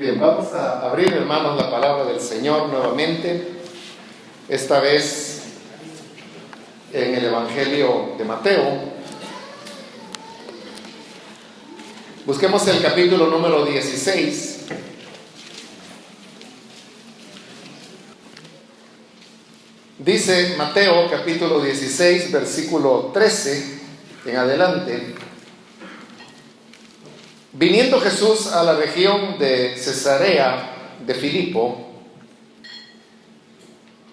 Bien, vamos a abrir, hermanos, la palabra del Señor nuevamente, esta vez en el Evangelio de Mateo. Busquemos el capítulo número 16. Dice Mateo capítulo 16, versículo 13 en adelante: Viniendo Jesús a la región de Cesarea de Filipo,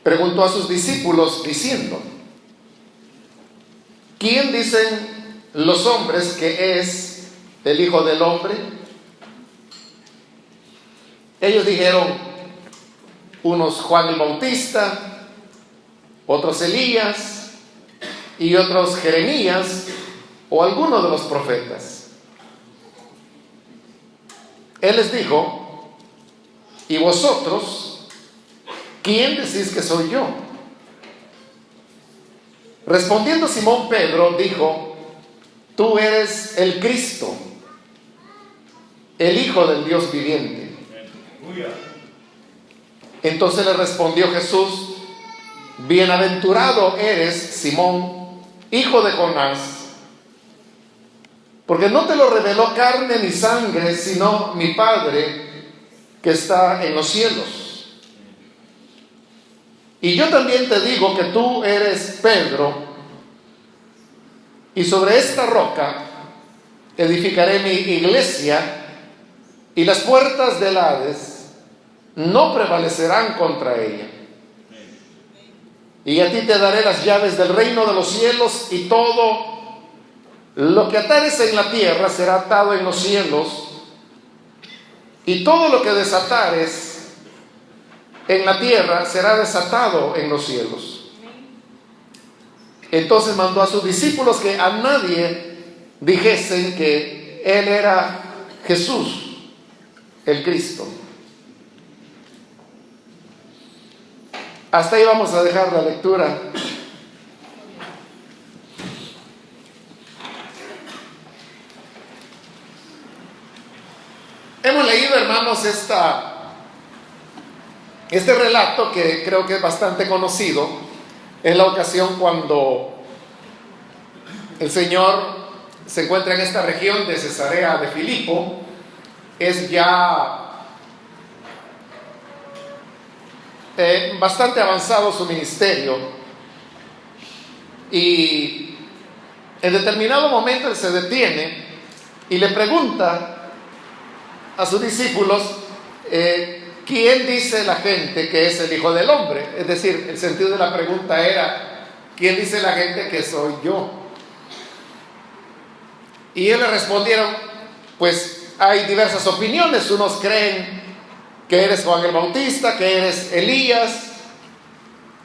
preguntó a sus discípulos diciendo: ¿Quién dicen los hombres que es el Hijo del Hombre? Ellos dijeron, unos Juan el Bautista, otros Elías y otros Jeremías o alguno de los profetas. Él les dijo: ¿y vosotros quién decís que soy yo? Respondiendo Simón Pedro dijo: tú eres el Cristo, el Hijo del Dios viviente. Entonces le respondió Jesús: bienaventurado eres, Simón, hijo de Jonás, porque no te lo reveló carne ni sangre, sino mi Padre que está en los cielos. Y yo también te digo que tú eres Pedro, y sobre esta roca edificaré mi iglesia, y las puertas del Hades no prevalecerán contra ella. Y a ti te daré las llaves del reino de los cielos, y todo lo que atares en la tierra será atado en los cielos, y todo lo que desatares en la tierra será desatado en los cielos. Entonces mandó a sus discípulos que a nadie dijesen que él era Jesús, el Cristo. Hasta ahí vamos a dejar la lectura. Hemos leído, hermanos, este relato que creo que es bastante conocido. Es la ocasión cuando el Señor se encuentra en esta región de Cesarea de Filipo. Es ya bastante avanzado su ministerio, y en determinado momento él se detiene y le pregunta a sus discípulos: ¿quién dice la gente que es el Hijo del Hombre? Es decir, el sentido de la pregunta era: ¿quién dice la gente que soy yo? Y ellos le respondieron: pues hay diversas opiniones. Unos creen que eres Juan el Bautista, que eres Elías,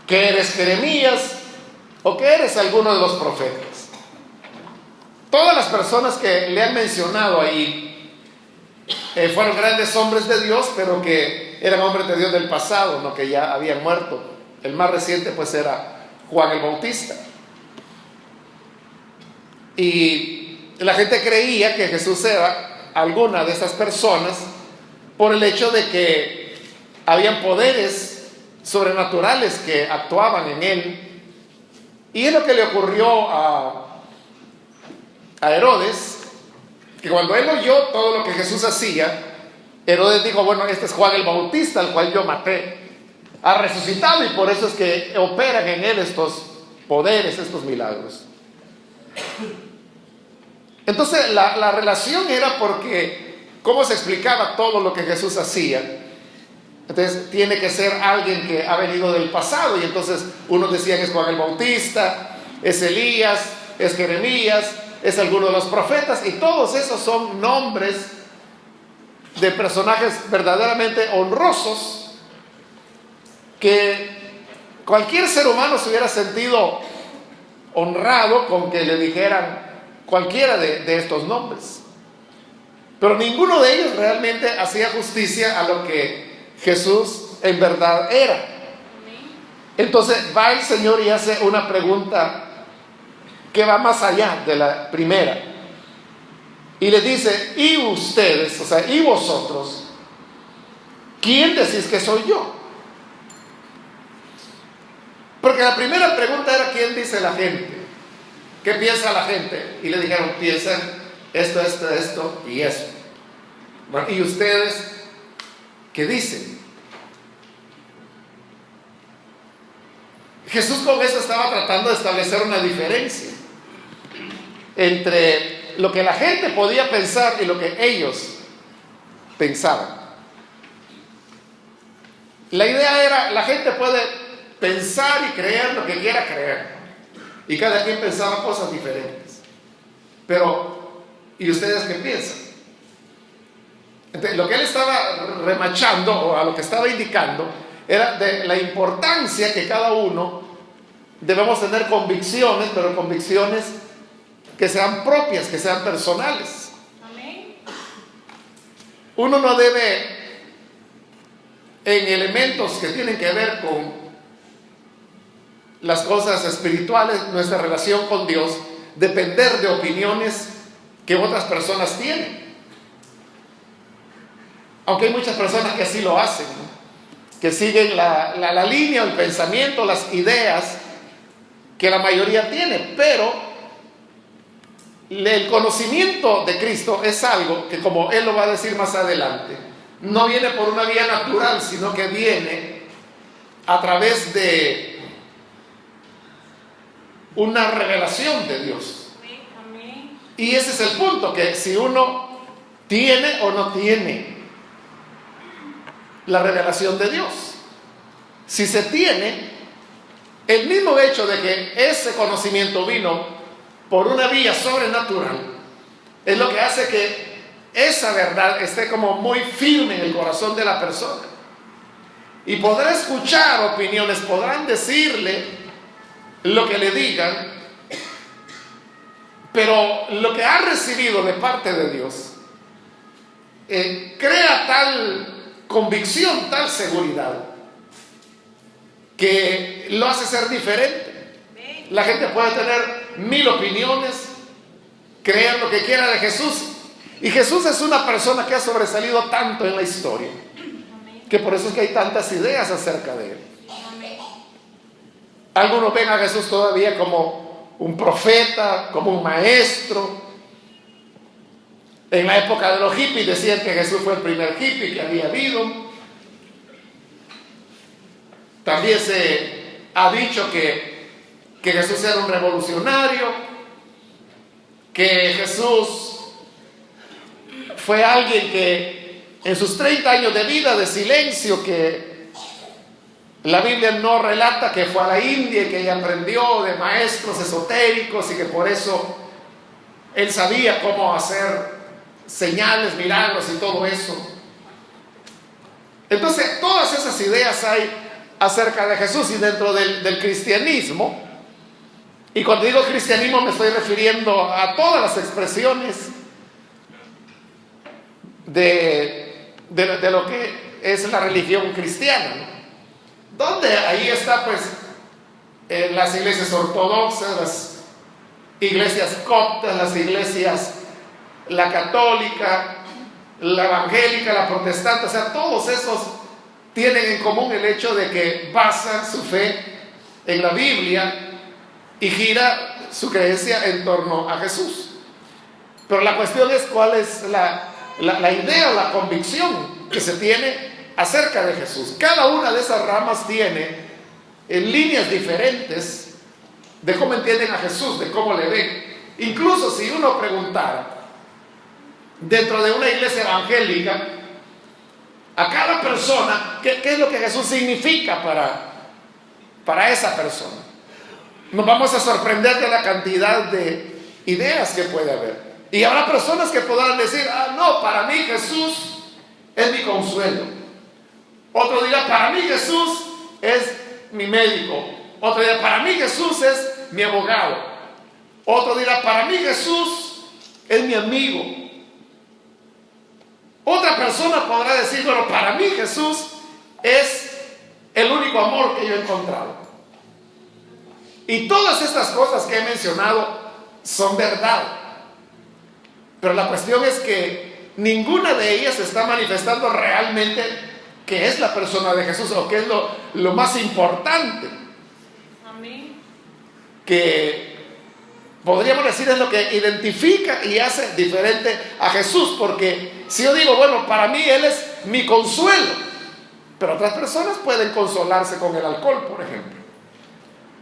que eres Jeremías, o que eres alguno de los profetas. Todas las personas que le han mencionado ahí fueron grandes hombres de Dios, pero que eran hombres de Dios del pasado, no que ya habían muerto. El más reciente pues era Juan el Bautista. Y la gente creía que Jesús era alguna de esas personas por el hecho de que habían poderes sobrenaturales que actuaban en él. Y es lo que le ocurrió a Herodes, que cuando él oyó todo lo que Jesús hacía, Herodes dijo: bueno, este es Juan el Bautista, al cual yo maté. Ha resucitado, y por eso es que operan en él estos poderes, estos milagros. Entonces la relación era porque cómo se explicaba todo lo que Jesús hacía. Entonces tiene que ser alguien que ha venido del pasado, y entonces unos decían es Juan el Bautista, es Elías, es Jeremías, es alguno de los profetas, y todos esos son nombres de personajes verdaderamente honrosos que cualquier ser humano se hubiera sentido honrado con que le dijeran cualquiera de estos nombres. Pero ninguno de ellos realmente hacía justicia a lo que Jesús en verdad era. Entonces va el Señor y hace una pregunta que va más allá de la primera. Y les dice: y ustedes, o sea, y vosotros, ¿quién decís que soy yo? Porque la primera pregunta era, ¿quién dice la gente? ¿Qué piensa la gente? Y le dijeron, piensan esto y eso. Bueno, ¿y ustedes qué dicen? Jesús con eso estaba tratando de establecer una diferencia entre lo que la gente podía pensar y lo que ellos pensaban. La idea era, la gente puede pensar y creer lo que quiera creer, y cada quien pensaba cosas diferentes, pero ¿y ustedes qué piensan? Entonces, lo que él estaba remachando, o a lo que estaba indicando, era de la importancia que cada uno debemos tener convicciones, pero convicciones que sean propias, que sean personales. Amén. Uno no debe, en elementos que tienen que ver con las cosas espirituales, nuestra relación con Dios, depender de opiniones que otras personas tienen. Aunque hay muchas personas que así lo hacen, ¿no? Que siguen la línea, el pensamiento, las ideas que la mayoría tiene, pero el conocimiento de Cristo es algo que, como Él lo va a decir más adelante, no viene por una vía natural, sino que viene a través de una revelación de Dios. Amén. Y ese es el punto, que si uno tiene o no tiene la revelación de Dios. Si se tiene, el mismo hecho de que ese conocimiento vino por una vía sobrenatural es lo que hace que esa verdad esté como muy firme en el corazón de la persona. Y podrá escuchar opiniones, podrán decirle lo que le digan, pero lo que ha recibido de parte de Dios crea tal convicción, tal seguridad, que lo hace ser diferente. La gente puede tener 1000 opiniones, creer lo que quiera de Jesús, y Jesús es una persona que ha sobresalido tanto en la historia, que por eso es que hay tantas ideas acerca de él. Algunos ven a Jesús todavía como un profeta, como un maestro. En la época de los hippies decían que Jesús fue el primer hippie que había habido. También se ha dicho que Jesús era un revolucionario, que Jesús fue alguien que en sus 30 años de vida, de silencio, que la Biblia no relata que fue a la India y que ella aprendió de maestros esotéricos y que por eso él sabía cómo hacer señales, milagros y todo eso. Entonces, todas esas ideas hay acerca de Jesús. Y dentro del cristianismo, y cuando digo cristianismo me estoy refiriendo a todas las expresiones de lo que es la religión cristiana, ¿no? Donde ahí está pues las iglesias ortodoxas, las iglesias coptas, las iglesias, la católica, la evangélica, la protestante, o sea, todos esos tienen en común el hecho de que basan su fe en la Biblia y gira su creencia en torno a Jesús. Pero la cuestión es cuál es la idea o la convicción que se tiene acerca de Jesús. Cada una de esas ramas tiene líneas diferentes de cómo entienden a Jesús, de cómo le ven. Incluso si uno preguntara dentro de una iglesia evangélica a cada persona qué es lo que Jesús significa para esa persona, nos vamos a sorprender de la cantidad de ideas que puede haber. Y habrá personas que podrán decir, no, para mí Jesús es mi consuelo. Otro dirá, para mí Jesús es mi médico. Otro dirá, para mí Jesús es mi abogado. Otro dirá, para mí Jesús es mi amigo. Otra persona podrá decir, bueno, para mí Jesús es el único amor que yo he encontrado. Y todas estas cosas que he mencionado son verdad. Pero la cuestión es que ninguna de ellas está manifestando realmente qué es la persona de Jesús o qué es lo más importante, Amén. que podríamos decir es lo que identifica y hace diferente a Jesús. Porque si yo digo, bueno, para mí Él es mi consuelo, pero otras personas pueden consolarse con el alcohol, por ejemplo,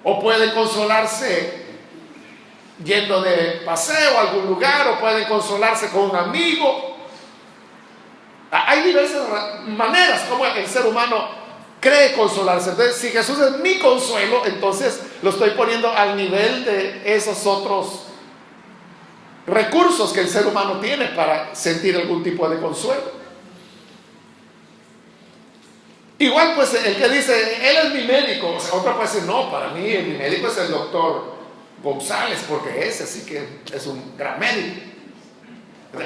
o pueden consolarse yendo de paseo a algún lugar, o pueden consolarse con un amigo. Hay diversas maneras como el ser humano cree consolarse. Entonces, si Jesús es mi consuelo, entonces lo estoy poniendo al nivel de esos otros recursos que el ser humano tiene para sentir algún tipo de consuelo. Igual, pues, el que dice, Él es mi médico, o sea, otro puede decir, no, para mí mi médico es el doctor González, porque ese sí que es un gran médico.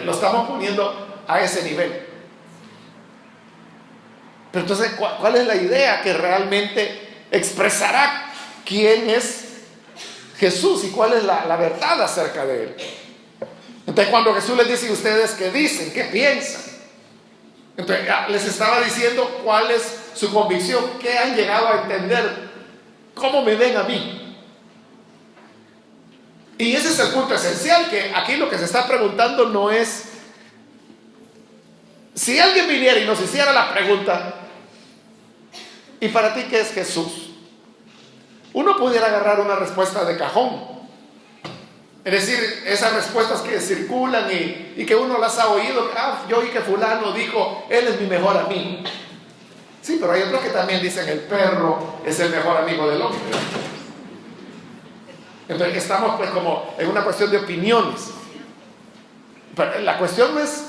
Lo estamos poniendo a ese nivel. Pero entonces, ¿cuál es la idea que realmente expresará quién es Jesús y cuál es la verdad acerca de Él? Entonces, cuando Jesús les dice, ¿ustedes qué dicen? ¿Qué piensan? Entonces, les estaba diciendo cuál es su convicción, qué han llegado a entender, cómo me ven a mí. Y ese es el punto esencial, que aquí lo que se está preguntando no es, si alguien viniera y nos hiciera la pregunta, ¿y para ti qué es Jesús? Uno pudiera agarrar una respuesta de cajón. Es decir, esas respuestas que circulan y que uno las ha oído. Yo oí que fulano dijo, Él es mi mejor amigo. Sí, pero hay otros que también dicen, el perro es el mejor amigo del hombre. Entonces estamos pues como en una cuestión de opiniones. Pero la cuestión no es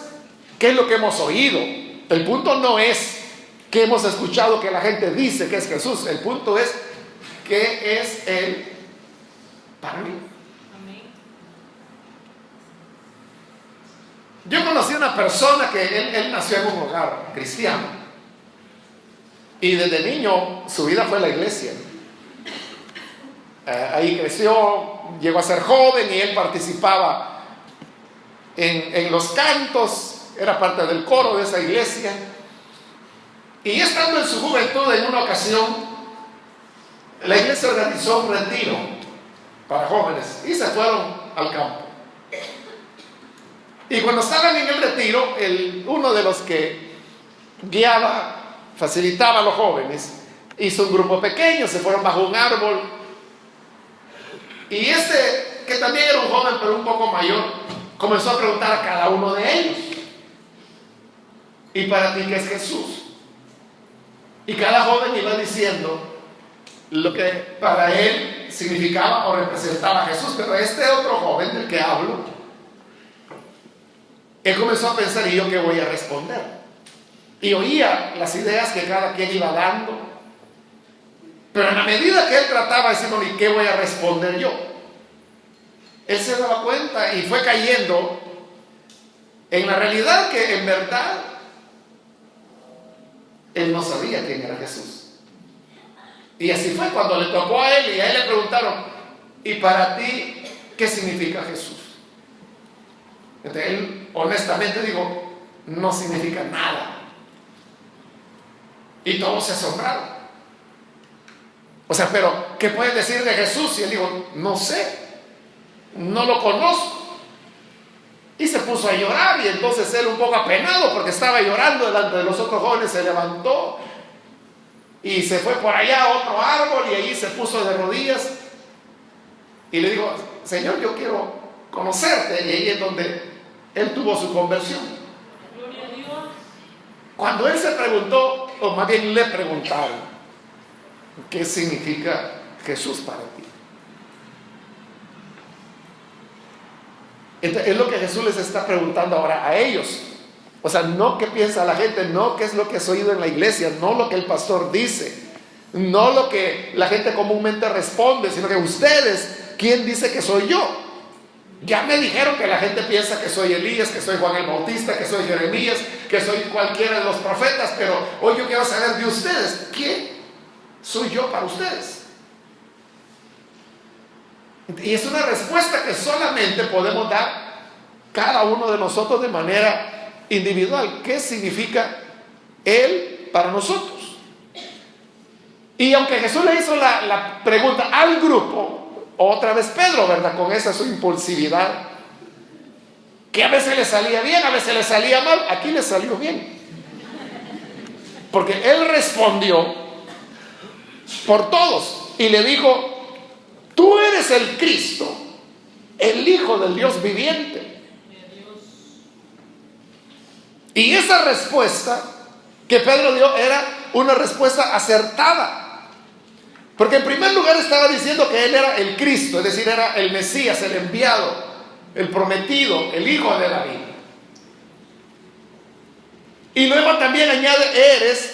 qué es lo que hemos oído. El punto no es qué hemos escuchado que la gente dice que es Jesús. El punto es qué es Él para mí. Amén. Yo conocí a una persona que él nació en un hogar cristiano. Y desde niño su vida fue la iglesia. Ahí creció, llegó a ser joven y él participaba en los cantos, era parte del coro de esa iglesia. Y estando en su juventud, en una ocasión, la iglesia organizó un retiro para jóvenes y se fueron al campo. Y cuando estaban en el retiro, uno de los que guiaba, facilitaba a los jóvenes, hizo un grupo pequeño, se fueron bajo un árbol. Y que también era un joven pero un poco mayor, comenzó a preguntar a cada uno de ellos, ¿y para ti qué es Jesús? Y cada joven iba diciendo lo que para él significaba o representaba a Jesús. Pero este otro joven del que hablo, él comenzó a pensar, ¿y yo qué voy a responder? Y oía las ideas que cada quien iba dando, pero en la medida que él trataba de decir, ¿y qué voy a responder yo? Él se daba cuenta y fue cayendo en la realidad que en verdad él no sabía quién era Jesús. Y así fue cuando le tocó a él y a él le preguntaron, ¿y para ti qué significa Jesús? Entonces él honestamente dijo, no significa nada. Y todos se asombraron. O sea, pero ¿qué puedes decir de Jesús? Y él dijo, no sé, no lo conozco. Y se puso a llorar, y entonces él, un poco apenado porque estaba llorando delante de los otros jóvenes, se levantó y se fue por allá a otro árbol y allí se puso de rodillas y le dijo, Señor, yo quiero conocerte. Y ahí es donde él tuvo su conversión. Gloria a Dios. Cuando él se preguntó, o más bien le preguntaron, ¿qué significa Jesús para ti? Entonces, es lo que Jesús les está preguntando ahora a ellos. O sea, no qué piensa la gente, no qué es lo que has oído en la iglesia, no lo que el pastor dice, no lo que la gente comúnmente responde, sino que ustedes, ¿quién dice que soy yo? Ya me dijeron que la gente piensa que soy Elías, que soy Juan el Bautista, que soy Jeremías, que soy cualquiera de los profetas, pero hoy yo quiero saber de ustedes, ¿quién soy yo para ustedes? Y es una respuesta que solamente podemos dar cada uno de nosotros de manera individual. ¿Qué significa Él para nosotros. Y aunque Jesús le hizo la pregunta al grupo, otra vez Pedro, ¿verdad? Con esa su impulsividad, que a veces le salía bien, a veces le salía mal, aquí le salió bien. Porque él respondió por todos y le dijo: tú eres el Cristo, el Hijo del Dios viviente. Y esa respuesta que Pedro dio era una respuesta acertada. Porque en primer lugar estaba diciendo que él era el Cristo, es decir, era el Mesías, el enviado, el prometido, el Hijo de David. Y luego también añade: eres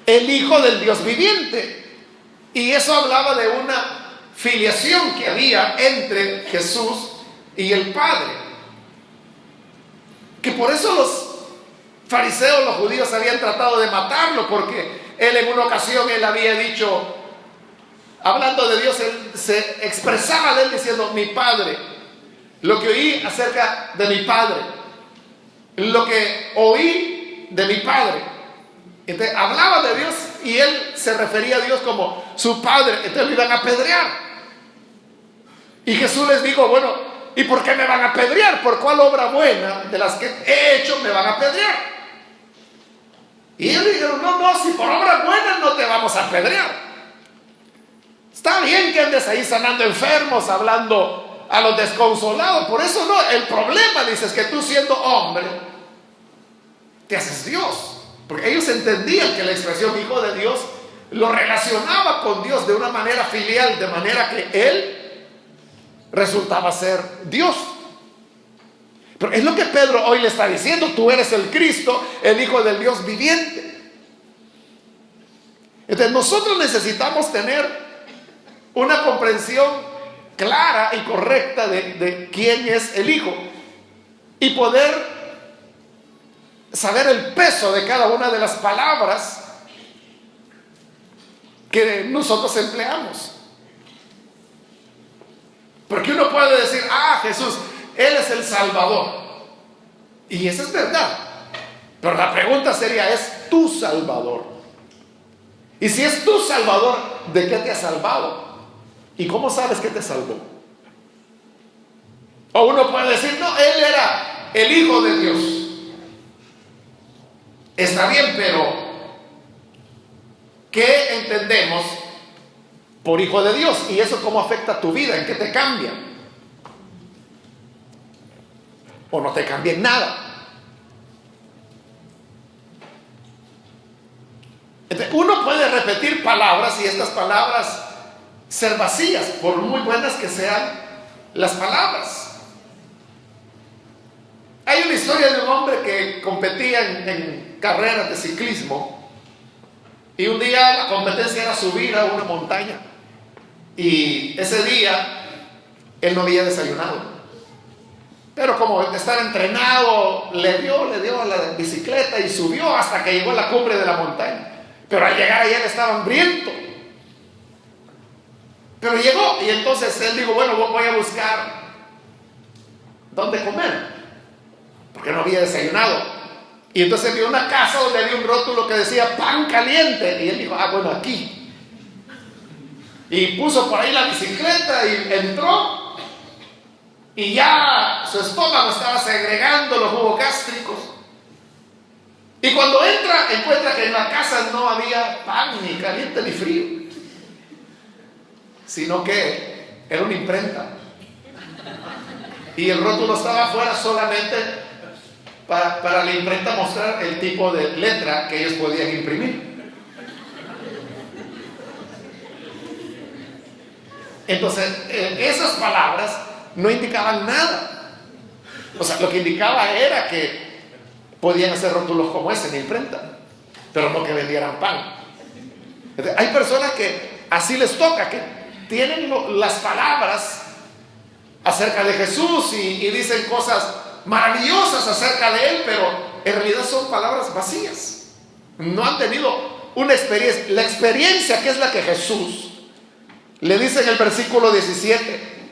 el Hijo del Dios viviente. Y eso hablaba de una filiación que había entre Jesús y el Padre. Que por eso los fariseos, los judíos, habían tratado de matarlo, porque él en una ocasión él había dicho, hablando de Dios, él se expresaba de él diciendo: mi Padre, lo que oí acerca de mi Padre, lo que oí de mi Padre. Entonces hablaba de Dios y él se refería a Dios como su Padre. Entonces lo iban a apedrear. Y Jesús les dijo: bueno, ¿y por qué me van a apedrear? ¿Por cuál obra buena de las que he hecho me van a apedrear? Y ellos dijeron: no, si por obras buenas no te vamos a apedrear. Está bien que andes ahí sanando enfermos, hablando a los desconsolados, por eso no. El problema, dices, que tú siendo hombre te haces Dios. Porque ellos entendían que la expresión Hijo de Dios lo relacionaba con Dios de una manera filial, de manera que él resultaba ser Dios. Pero es lo que Pedro hoy le está diciendo: tú eres el Cristo, el Hijo del Dios viviente. Entonces nosotros necesitamos tener una comprensión clara y correcta de quién es el Hijo y poder saber el peso de cada una de las palabras que nosotros empleamos. Porque uno puede decir: Jesús, Él es el Salvador. Y eso es verdad. Pero la pregunta sería: ¿es tu Salvador? Y si es tu Salvador, ¿de qué te ha salvado? ¿Y cómo sabes que te salvó? O uno puede decir: no, Él era el Hijo de Dios. Está bien, pero ¿qué entendemos por Hijo de Dios? ¿Y eso cómo afecta tu vida? ¿En qué te cambia? ¿O no te cambia en nada? Entonces, uno puede repetir palabras y estas palabras ser vacías, por muy buenas que sean las palabras. Hay una historia de un hombre que competía en carreras de ciclismo, y un día la competencia era subir a una montaña, y ese día él no había desayunado, pero como de estar entrenado le dio a la bicicleta y subió hasta que llegó a la cumbre de la montaña. Pero al llegar allá él estaba hambriento, pero llegó, y entonces él dijo: bueno, voy a buscar dónde comer, porque no había desayunado. Y entonces vio una casa donde había un rótulo que decía pan caliente, y él dijo: bueno, aquí. Y puso por ahí la bicicleta y entró, y ya su estómago estaba segregando los jugos gástricos. Y cuando entra, encuentra que en la casa no había pan, ni caliente ni frío, sino que era una imprenta, y el rótulo estaba afuera solamente para la imprenta mostrar el tipo de letra que ellos podían imprimir. Entonces esas palabras no indicaban nada. O sea, lo que indicaba era que podían hacer rótulos como ese en imprenta, pero no que vendieran pan. Entonces, hay personas que así les toca, que tienen las palabras acerca de Jesús y dicen cosas maravillosas acerca de Él, pero en realidad son palabras vacías. No han tenido una experiencia. La experiencia, que es la que Jesús le dice en el versículo 17,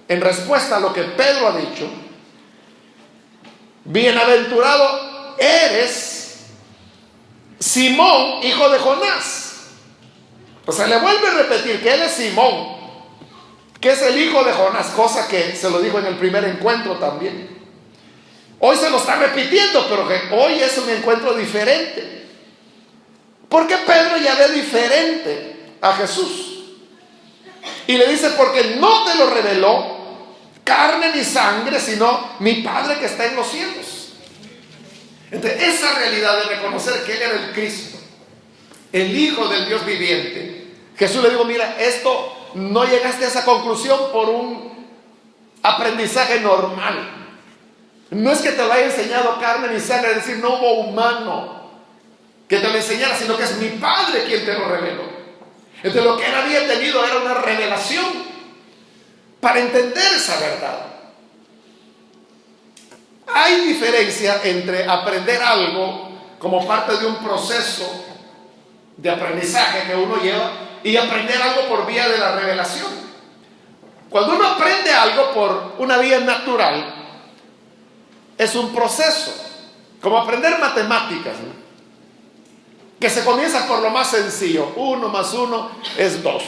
en respuesta a lo que Pedro ha dicho: bienaventurado eres Simón, hijo de Jonás. O sea, le vuelve a repetir que él es Simón, que es el hijo de Jonás, cosa que se lo dijo en el primer encuentro también. Hoy se lo está repitiendo, pero que hoy es un encuentro diferente. Porque Pedro ya ve diferente a Jesús. Y le dice, porque no te lo reveló carne ni sangre, sino mi Padre que está en los cielos. Entonces, esa realidad de reconocer que Él era el Cristo, el Hijo del Dios viviente. Jesús le dijo, mira, esto no llegaste a esa conclusión por un aprendizaje normal. No es que te lo haya enseñado carne ni sangre, es decir, no hubo humano que te lo enseñara, sino que es mi Padre quien te lo reveló. Entonces lo que él había tenido era una revelación para entender esa verdad. Hay diferencia entre aprender algo como parte de un proceso de aprendizaje que uno lleva y aprender algo por vía de la revelación. Cuando uno aprende algo por una vía natural, es un proceso, como aprender matemáticas, ¿no? Que se comienza por lo más sencillo. 1 más 1 es 2.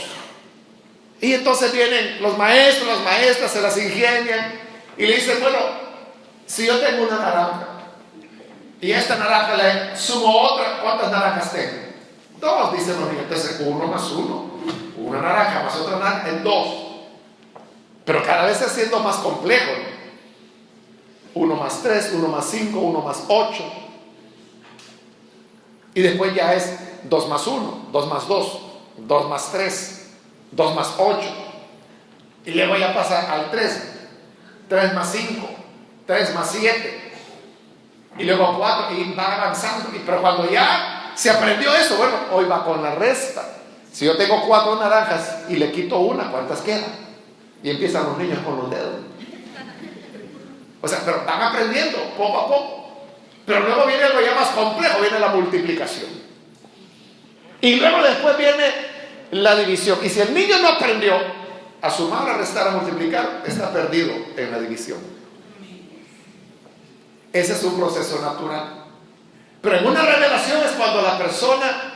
Y entonces vienen los maestros, las maestras, se las ingenian y le dicen, bueno, si yo tengo una naranja y a esta naranja le sumo otra, ¿cuántas naranjas tengo? 2, dicen los niños. Entonces 1 más 1, una naranja más otra naranja es 2. Pero cada vez se está haciendo más complejo, ¿no? 1 más 3, 1 más 5, 1 más 8. Y después ya es 2 más 1, 2 más 2, 2 más 3, 2 más 8. Y luego ya pasa al 3, 3 más 5, 3 más 7. Y luego 4 y va avanzando. Pero cuando ya se aprendió eso, bueno, hoy va con la resta. Si yo tengo 4 naranjas y le quito una, ¿cuántas quedan? Y empiezan los niños con los dedos. O sea, pero van aprendiendo poco a poco. Pero luego viene algo ya más complejo, viene la multiplicación. Y luego después viene la división. Y si el niño no aprendió a sumar, a restar, a multiplicar, está perdido en la división. Ese es un proceso natural. Pero en una revelación es cuando la persona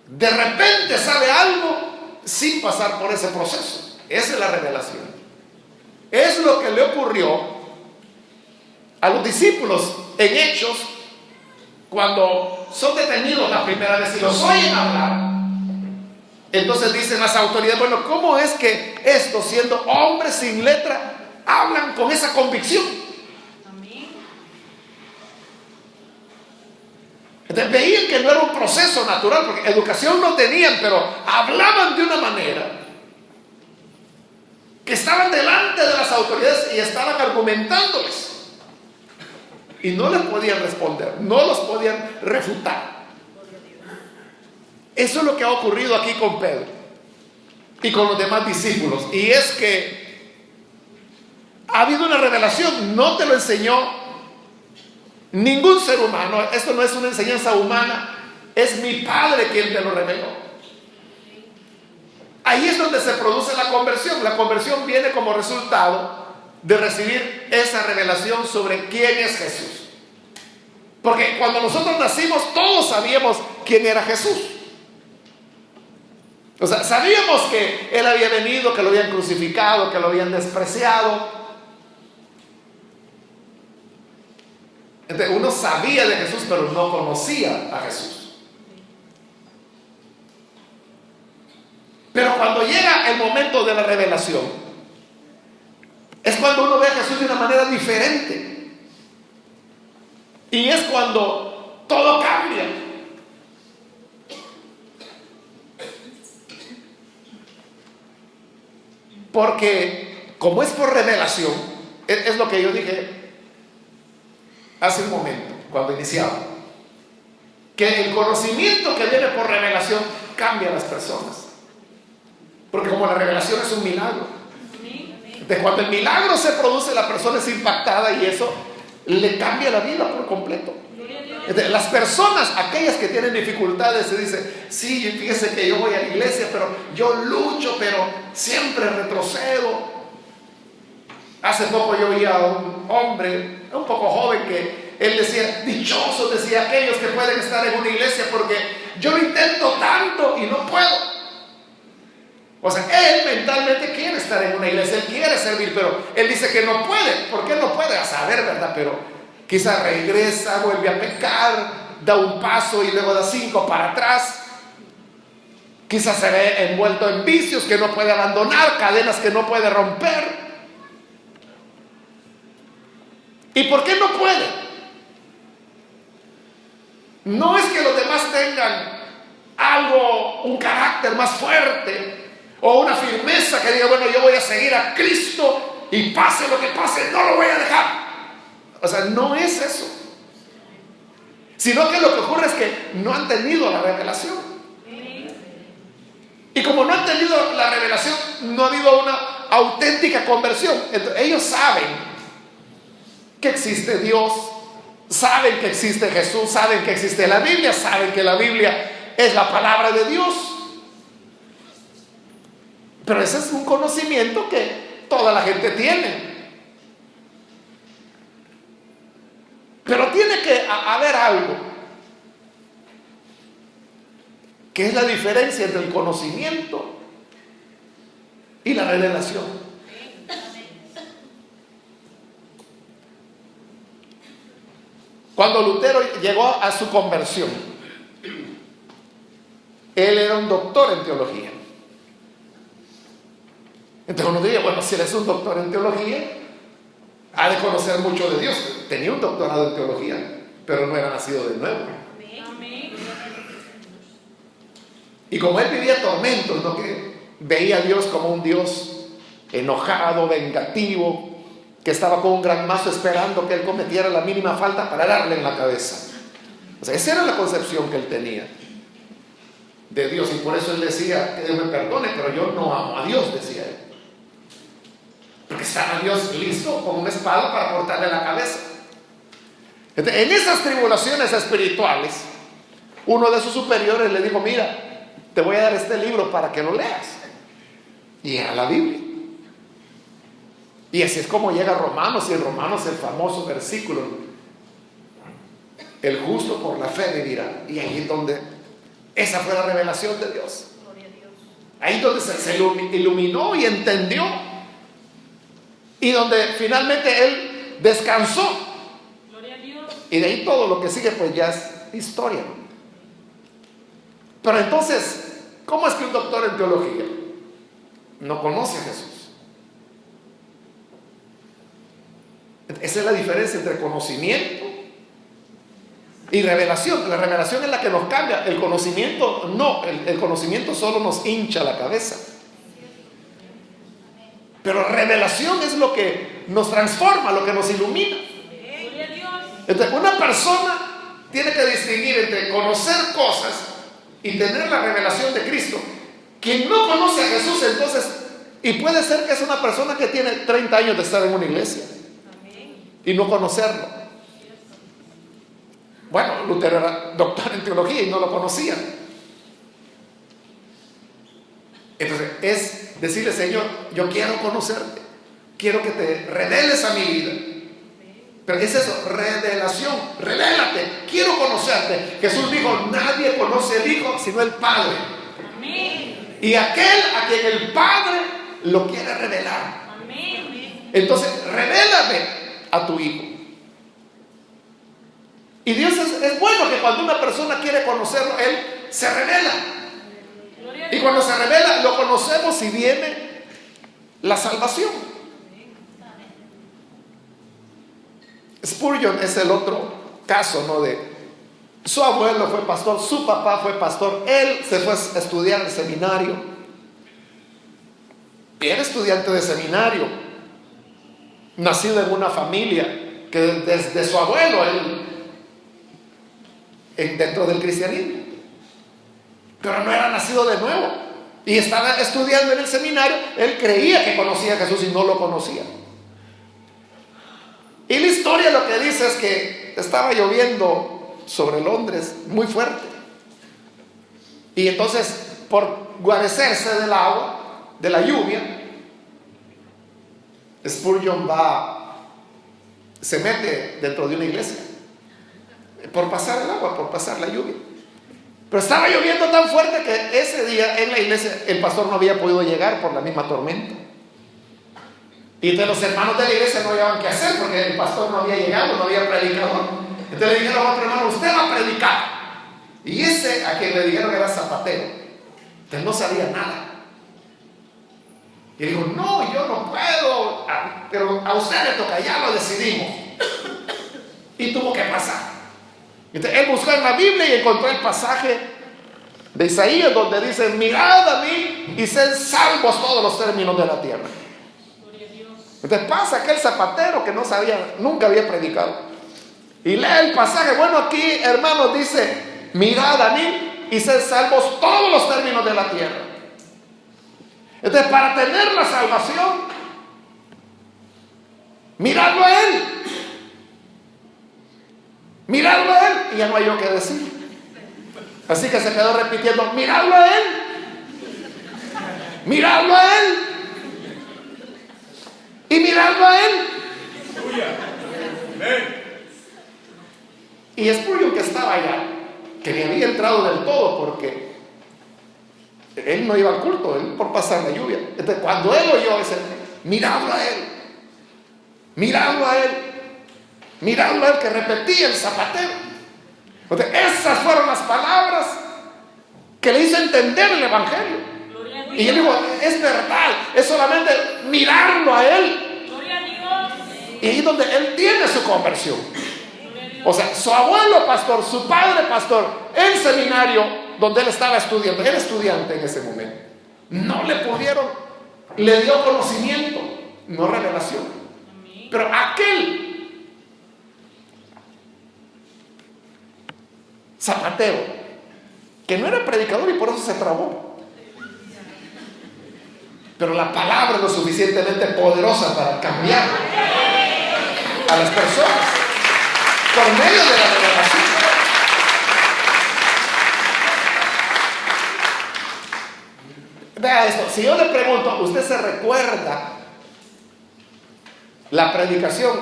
de repente sabe algo sin pasar por ese proceso. Esa es la revelación. Es lo que le ocurrió a los discípulos en Hechos cuando son detenidos la primera vez y los oyen hablar. Entonces dicen las autoridades, bueno, ¿cómo es que estos, siendo hombres sin letra, hablan con esa convicción? Entonces veían que no era un proceso natural, porque educación no tenían, pero hablaban de una manera que estaban delante de las autoridades y estaban argumentándoles. Y no les podían responder, no los podían refutar. Eso es lo que ha ocurrido aquí con Pedro y con los demás discípulos. Y es que ha habido una revelación, no te lo enseñó ningún ser humano. Esto no es una enseñanza humana, es mi Padre quien te lo reveló. Ahí es donde se produce la conversión. La conversión viene como resultado de recibir esa revelación sobre quién es Jesús. Porque cuando nosotros nacimos, todos sabíamos quién era Jesús. O sea, sabíamos que Él había venido, que lo habían crucificado, que lo habían despreciado. Entonces, uno sabía de Jesús, pero no conocía a Jesús. Pero cuando llega el momento de la revelación, es cuando uno ve a Jesús de una manera diferente. Y es cuando todo cambia. Porque como es por revelación, es lo que yo dije hace un momento, cuando iniciaba, que el conocimiento que viene por revelación cambia a las personas. Porque como la revelación es un milagro, de cuando el milagro se produce, la persona es impactada y eso le cambia la vida por completo. Las personas, aquellas que tienen dificultades, se dicen, sí, fíjese que yo voy a la iglesia, pero yo lucho, pero siempre retrocedo. Hace poco yo vi a un hombre un poco joven que él decía, dichosos, decía, aquellos que pueden estar en una iglesia, porque yo lo intento tanto y no puedo. O sea, él mentalmente quiere estar en una iglesia, él quiere servir, pero él dice que no puede. ¿Por qué no puede? A saber, ¿verdad? Pero quizás regresa, vuelve a pecar, da un paso y luego da 5 para atrás. Quizás se ve envuelto en vicios que no puede abandonar, cadenas que no puede romper. ¿Y por qué no puede? No es que los demás tengan algo, un carácter más fuerte o una firmeza que diga, bueno, yo voy a seguir a Cristo y pase lo que pase, no lo voy a dejar. O sea, no es eso. Sino que lo que ocurre es que no han tenido la revelación. Y como no han tenido la revelación, no ha habido una auténtica conversión. Entonces, ellos saben que existe Dios, saben que existe Jesús, saben que existe la Biblia, saben que la Biblia es la palabra de Dios. Pero ese es un conocimiento que toda la gente tiene. Pero tiene que haber algo, que es la diferencia entre el conocimiento y la revelación. Cuando Lutero llegó a su conversión, él era un doctor en teología. Entonces uno diría, bueno, si él es un doctor en teología, ha de conocer mucho de Dios. Tenía un doctorado en teología, pero no era nacido de nuevo. Amén. Y como él vivía tormentos, ¿no? Que veía a Dios como un Dios enojado, vengativo, que estaba con un gran mazo esperando que él cometiera la mínima falta para darle en la cabeza. O sea, esa era la concepción que él tenía de Dios. Y por eso él decía, que Dios me perdone, pero yo no amo a Dios, decía él. Porque estaba Dios listo con una espada para cortarle la cabeza. Entonces, en esas tribulaciones espirituales, uno de sus superiores le dijo, mira, te voy a dar este libro para que lo leas. Y era la Biblia. Y así es como llega a Romanos, y en Romanos el famoso versículo, el justo por la fe vivirá. Y ahí es donde esa fue la revelación de Dios. Ahí es donde se iluminó y entendió. Y donde finalmente él descansó. Gloria a Dios. Y de ahí todo lo que sigue pues ya es historia. Pero entonces, ¿cómo es que un doctor en teología no conoce a Jesús? Esa es la diferencia entre conocimiento y revelación. La revelación es la que nos cambia. El conocimiento no. El conocimiento solo nos hincha la cabeza. Pero revelación es lo que nos transforma, lo que nos ilumina. Gloria a Dios. Entonces, una persona tiene que distinguir entre conocer cosas y tener la revelación de Cristo. Quien no conoce a Jesús, entonces, y puede ser que es una persona que tiene 30 años de estar en una iglesia y no conocerlo. Bueno, Lutero era doctor en teología y no lo conocían. Entonces, es decirle, Señor, yo quiero conocerte, quiero que te reveles a mi vida. Pero ¿qué es eso? Revelación, revélate, quiero conocerte. Jesús dijo, nadie conoce al Hijo sino el Padre. Amén. Y aquel a quien el Padre lo quiere revelar. Amén. Entonces, revélame a tu Hijo. Y Dios es bueno, que cuando una persona quiere conocerlo, Él se revela. Gloria a Y Dios. cuando se revela, lo conocemos y viene la salvación. Spurgeon es el otro caso, ¿no? De su abuelo fue pastor, su papá fue pastor, él se fue a estudiar al seminario. Y era estudiante de seminario, nacido en una familia que desde su abuelo, él dentro del cristianismo, pero no era nacido de nuevo. Y estaba estudiando en el seminario, él creía que conocía a Jesús y no lo conocía. Y la historia lo que dice es que estaba lloviendo sobre Londres muy fuerte. Y entonces, por guarecerse del agua, de la lluvia, Spurgeon se mete dentro de una iglesia por pasar el agua, por pasar la lluvia. Pero estaba lloviendo tan fuerte que ese día en la iglesia el pastor no había podido llegar por la misma tormenta. Y entonces los hermanos de la iglesia no hallaban qué hacer porque el pastor no había llegado, no había predicador. Entonces le dijeron a otro hermano: usted va a predicar. Y ese a quien le dijeron era zapatero. Entonces no sabía nada. Y dijo: no, yo no puedo, pero a usted le toca, ya lo decidimos. Y tuvo que pasar. Entonces él buscó en la Biblia y encontró el pasaje de Isaías donde dice: mirad a mí y sed salvos todos los términos de la tierra. Entonces pasa aquel zapatero que no sabía, nunca había predicado, y lee el pasaje. Bueno, aquí, hermanos, dice: mirad a mí y sed salvos todos los términos de la tierra. Entonces, para tener la salvación, miradlo a Él. Miradlo a Él. Y ya no hay yo qué decir. Así que se quedó repitiendo: miradlo a Él. Miradlo a Él. Y miradlo a Él. Y Spurgeon, que estaba allá, que ni había entrado del todo porque él no iba al culto, él por pasar la lluvia. Entonces cuando él oyó ese: miradlo a Él, miradlo a Él, miradlo a Él, que repetía el zapatero. Entonces esas fueron las palabras que le hizo entender el evangelio. Y él dijo: es verdad, es solamente mirarlo a Él. Gloria a Dios. Y ahí es donde él tiene su conversión. O sea, su abuelo pastor, su padre pastor, el seminario donde él estaba estudiando, era estudiante en ese momento, no le pudieron, le dio conocimiento, no revelación. Pero aquel zapatero, que no era predicador y por eso se trabó, pero la palabra es lo suficientemente poderosa para cambiar a las personas por medio de la revelación. Vea esto: si yo le pregunto, ¿usted se recuerda la predicación?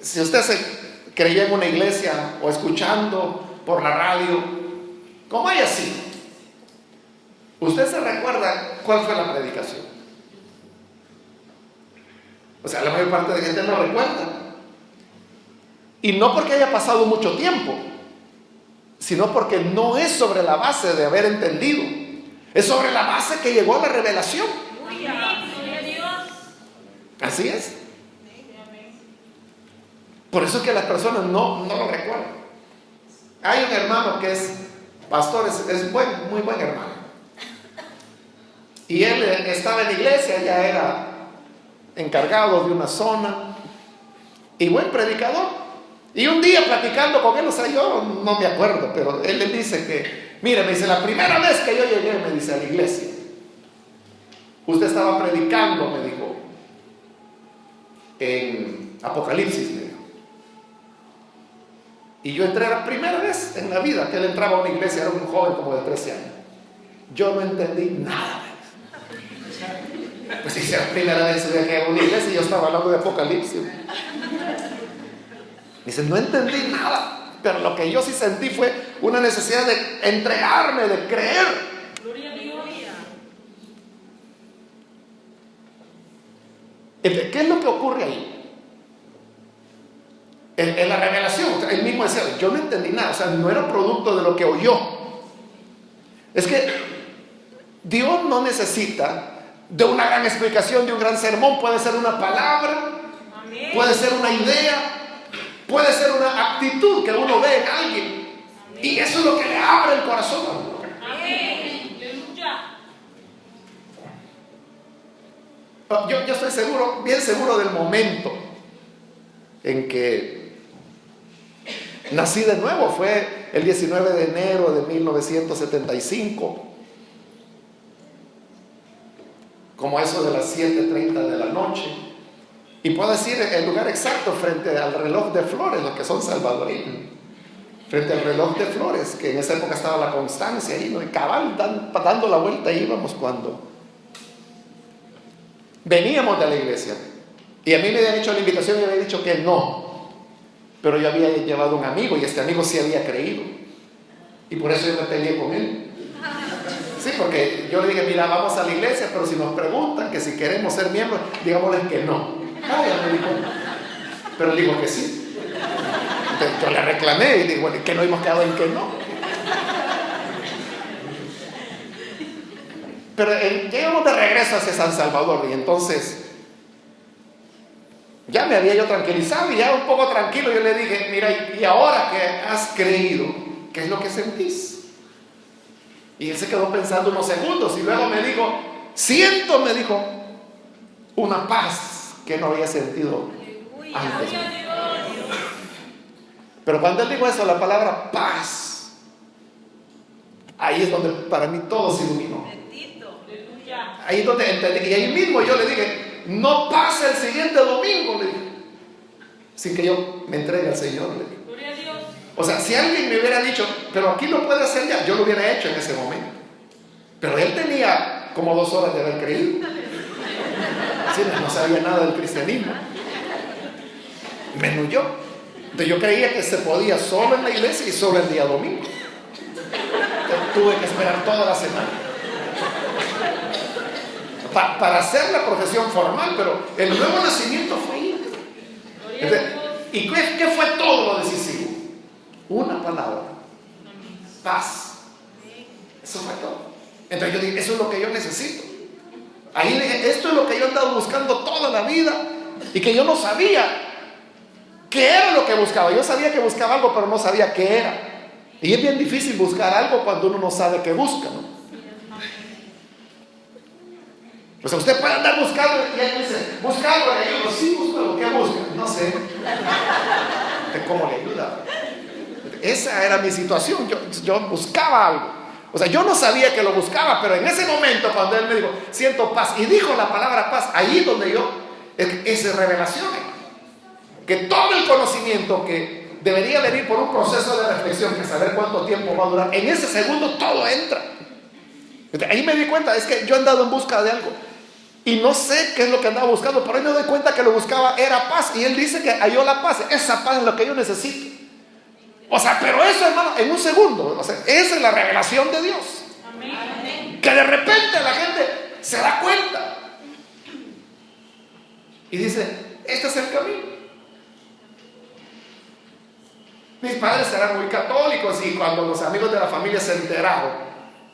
Si usted se creyó en una iglesia o escuchando por la radio, como haya sido, ¿usted se recuerda cuál fue la predicación? O sea, la mayor parte de la gente no recuerda. Y no porque haya pasado mucho tiempo, sino porque no es sobre la base de haber entendido, es sobre la base que llegó a la revelación. Gloria a Dios. Así es. Por eso es que las personas no lo recuerdan. Hay un hermano que es pastor, es muy buen hermano. Y él estaba en la iglesia, ya era encargado de una zona y buen predicador. Y un día platicando con él, o sea, yo no me acuerdo, pero él le dice que, mire, me dice: la primera vez que yo llegué, me dice, a la iglesia, usted estaba predicando, me dijo, en Apocalipsis, me dijo. Y yo entré la primera vez en la vida que él entraba a una iglesia, era un joven como de 13 años. Yo no entendí nada. Pues si era la primera vez que llegué a una iglesia y yo estaba hablando de Apocalipsis. Dice: no entendí nada, pero lo que yo sí sentí fue una necesidad de entregarme, de creer. Gloria a Dios. ¿Qué es lo que ocurre ahí? En la revelación, él mismo decía: yo no entendí nada, o sea, no era producto de lo que oyó. Es que Dios no necesita de una gran explicación, de un gran sermón. Puede ser una palabra, Amén. puede ser una idea, puede ser una actitud que uno ve en alguien, y eso es lo que le abre el corazón a uno. Amén. Aleluya. Yo estoy seguro, bien seguro del momento en que nací de nuevo. Fue el 19 de enero de 1975, como eso de las 7:30 de la noche. Y puedo decir el lugar exacto, frente al reloj de Flores, los que son salvadoreños, frente al reloj de Flores, que en esa época estaba la Constancia ahí, ¿no? Y cabal, dando la vuelta íbamos cuando veníamos de la iglesia. Y a mí me habían hecho la invitación y me habían dicho que no. Pero yo había llevado un amigo y este amigo sí había creído. Y por eso yo me peleé con él. Sí, porque yo le dije, mira, vamos a la iglesia, pero si nos preguntan que si queremos ser miembros, digámosles que no. Ah, ya me dijo. Pero él dijo que sí. Entonces yo le reclamé y dije, bueno, que no hemos quedado en que no. Pero llegamos de regreso hacia San Salvador y entonces ya me había yo tranquilizado y ya un poco tranquilo yo le dije, mira, y ahora que has creído, ¿qué es lo que sentís? Y él se quedó pensando unos segundos y luego me dijo, siento, me dijo, una paz que no había sentido antes. Pero cuando él dijo eso, la palabra paz, ahí es donde para mí todo se iluminó. Ahí es donde entendí. Y ahí mismo yo le dije, no pase el siguiente domingo, le dije, sin que yo me entregue al Señor, le dije. O sea, si alguien me hubiera dicho, pero aquí lo puede hacer ya, yo lo hubiera hecho en ese momento. Pero él tenía como 2 horas de haber creído. Sí, no sabía nada del cristianismo. Menos yo. Entonces yo creía que se podía solo en la iglesia y solo el día domingo. Entonces, tuve que esperar toda la semana para hacer la profesión formal, pero el nuevo nacimiento fue ahí. Entonces, ¿y qué fue todo lo decisivo? Una palabra: paz. Eso fue todo. Entonces yo dije, eso es lo que yo necesito. Ahí dije, esto es lo que yo he andado buscando toda la vida y que yo no sabía qué era lo que buscaba. Yo sabía que buscaba algo, pero no sabía qué era. Y es bien difícil buscar algo cuando uno no sabe qué busca, ¿no? O sea, usted puede andar buscando y él dice, busca algo, le ayudo. Sí, busco lo que busca. No sé cómo le ayuda. Esa era mi situación. Yo buscaba algo. O sea, yo no sabía que lo buscaba, pero en ese momento cuando él me dijo, siento paz, y dijo la palabra paz, ahí donde esa revelación, que todo el conocimiento que debería venir por un proceso de reflexión, que saber cuánto tiempo va a durar, en ese segundo todo entra. Ahí me di cuenta, es que yo he andado en busca de algo y no sé qué es lo que andaba buscando, pero ahí me doy cuenta que lo buscaba era paz, y él dice que halló la paz. Esa paz es lo que yo necesito. O sea, pero eso, hermano, en un segundo. O sea, esa es la revelación de Dios. Amén. Que de repente la gente se da cuenta y dice, este es el camino. Mis padres eran muy católicos y cuando los amigos de la familia se enteraron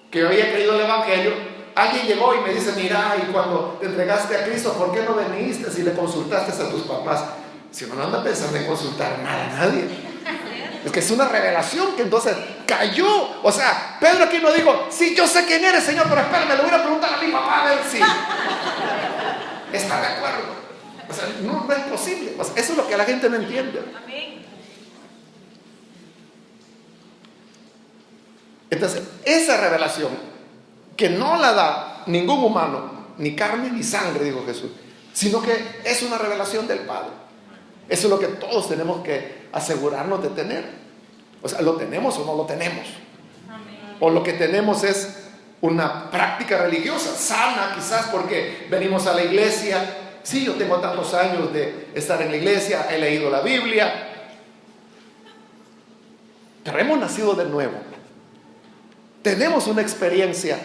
que yo había creído el evangelio, alguien llegó y me dice, mira, y cuando te entregaste a Cristo, ¿por qué no viniste si le consultaste a tus papás? Si uno no anda pensando en consultar nada a nadie. Es que es una revelación que entonces cayó. O sea, Pedro aquí no dijo, sí, yo sé quién eres, Señor, pero espérame, le voy a preguntar a mi papá a ver si está de acuerdo. O sea, no es posible. O sea, eso es lo que la gente no entiende. Entonces, esa revelación que no la da ningún humano, ni carne ni sangre, dijo Jesús, sino que es una revelación del Padre. Eso es lo que todos tenemos que asegurarnos de tener. O sea, ¿lo tenemos o no lo tenemos? Amén. O lo que tenemos es una práctica religiosa sana, quizás porque venimos a la iglesia. Sí, yo tengo tantos años de estar en la iglesia, he leído la Biblia, pero hemos nacido de nuevo. Tenemos una experiencia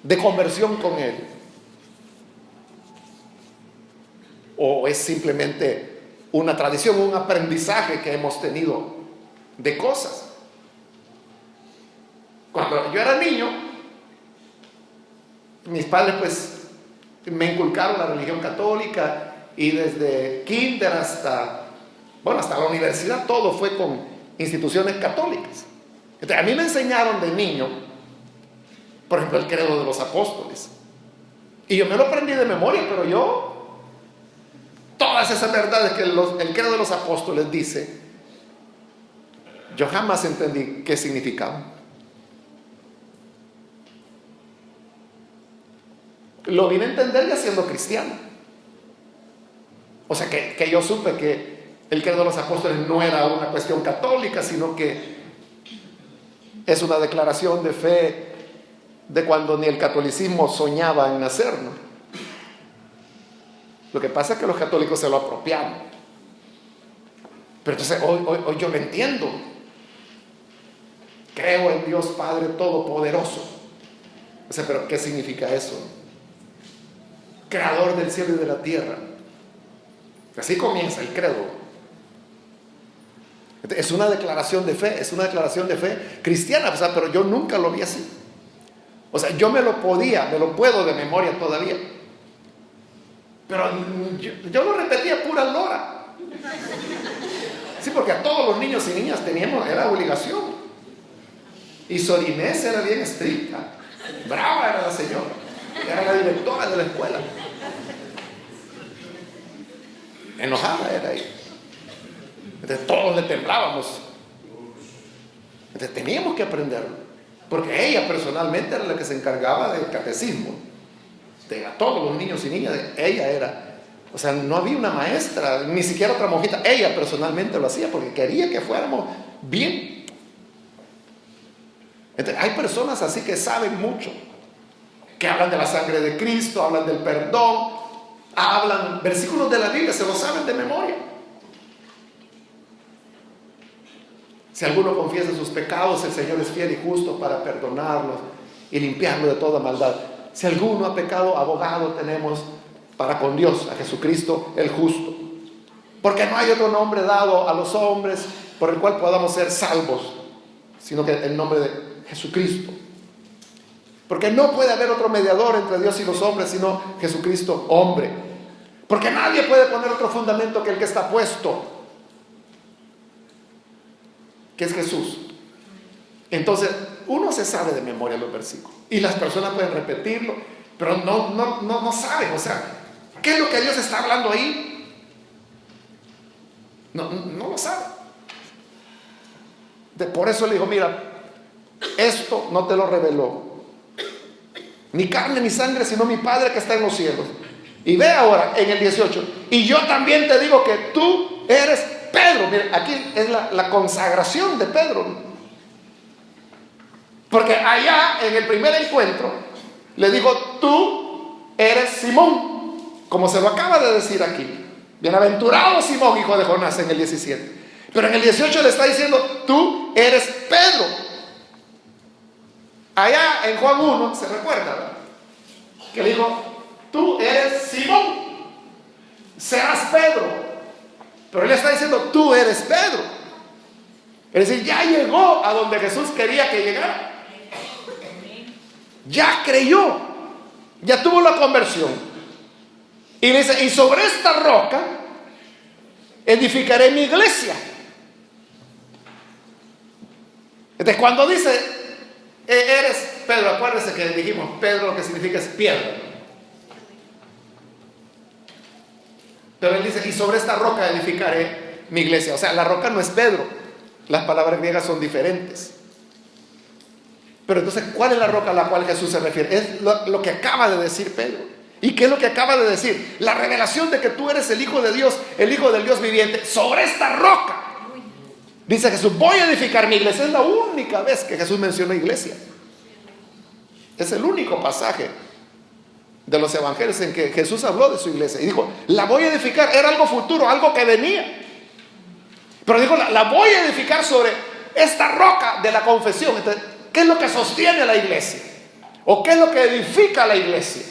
de conversión con Él. O es simplemente una tradición, un aprendizaje que hemos tenido de cosas. Cuando yo era niño, mis padres pues me inculcaron la religión católica, y desde kinder hasta la universidad todo fue con instituciones católicas. Entonces, a mí me enseñaron de niño, por ejemplo, el credo de los apóstoles, y yo me lo aprendí de memoria, pero todas esas verdades que el credo de los apóstoles dice, yo jamás entendí qué significaban. Lo vine a entender ya siendo cristiano. O sea, que yo supe que el credo de los apóstoles no era una cuestión católica, sino que es una declaración de fe de cuando ni el catolicismo soñaba en nacer, ¿no? Lo que pasa es que los católicos se lo apropiaron. Pero entonces hoy yo lo entiendo. Creo en Dios Padre Todopoderoso. O sea, pero ¿qué significa eso? Creador del cielo y de la tierra. Así comienza el credo. Es una declaración de fe, es una declaración de fe cristiana, o sea, pero yo nunca lo vi así. O sea, yo me lo puedo de memoria todavía. Pero yo lo repetía pura lora. Sí, porque a todos los niños y niñas era obligación. Y Sor Inés era bien estricta. Brava era la señora. Era la directora de la escuela. Enojada era ella. Entonces todos le temblábamos. Entonces teníamos que aprenderlo. Porque ella personalmente era la que se encargaba del catecismo. A todos los niños y niñas, ella era. O sea, no había una maestra, ni siquiera otra monjita. Ella personalmente lo hacía porque quería que fuéramos bien. Entonces, hay personas así que saben mucho, que hablan de la sangre de Cristo, hablan del perdón, hablan versículos de la Biblia, se los saben de memoria. Si alguno confiesa sus pecados, el Señor es fiel y justo para perdonarlos y limpiarlo de toda maldad. Si alguno ha pecado, abogado tenemos para con Dios, a Jesucristo el justo. Porque no hay otro nombre dado a los hombres por el cual podamos ser salvos, sino que el nombre de Jesucristo. Porque no puede haber otro mediador entre Dios y los hombres, sino Jesucristo hombre. Porque nadie puede poner otro fundamento que el que está puesto, que es Jesús. Entonces, uno se sabe de memoria los versículos. Y las personas pueden repetirlo, pero no saben, o sea, ¿qué es lo que Dios está hablando ahí? No lo saben. Por eso le dijo, mira, esto no te lo reveló ni carne ni sangre, sino mi Padre que está en los cielos. Y ve ahora en el 18, y yo también te digo que tú eres Pedro. Mira, aquí es la consagración de Pedro. Porque allá en el primer encuentro le dijo, tú eres Simón, como se lo acaba de decir aquí. Bienaventurado Simón, hijo de Jonás, en el 17. Pero en el 18 le está diciendo, tú eres Pedro. Allá en Juan 1, ¿se recuerda? Que le dijo, tú eres Simón, serás Pedro. Pero él está diciendo, tú eres Pedro. Es decir, ya llegó a donde Jesús quería que llegara. Ya creyó, ya tuvo la conversión. Y le dice, y sobre esta roca edificaré mi iglesia. Entonces cuando dice, eres Pedro, acuérdese que dijimos, Pedro lo que significa es piedra. Pero él dice, y sobre esta roca edificaré mi iglesia. O sea, la roca no es Pedro. Las palabras griegas son diferentes. Pero entonces, ¿cuál es la roca a la cual Jesús se refiere? Es lo que acaba de decir Pedro. ¿Y qué es lo que acaba de decir? La revelación de que tú eres el Hijo de Dios, el Hijo del Dios viviente. Sobre esta roca, dice Jesús, voy a edificar mi iglesia. Es la única vez que Jesús mencionó iglesia. Es el único pasaje de los evangelios en que Jesús habló de su iglesia. Y dijo, la voy a edificar. Era algo futuro, algo que venía. Pero dijo, la voy a edificar sobre esta roca de la confesión. Entonces, ¿qué es lo que sostiene a la iglesia? ¿O qué es lo que edifica a la iglesia?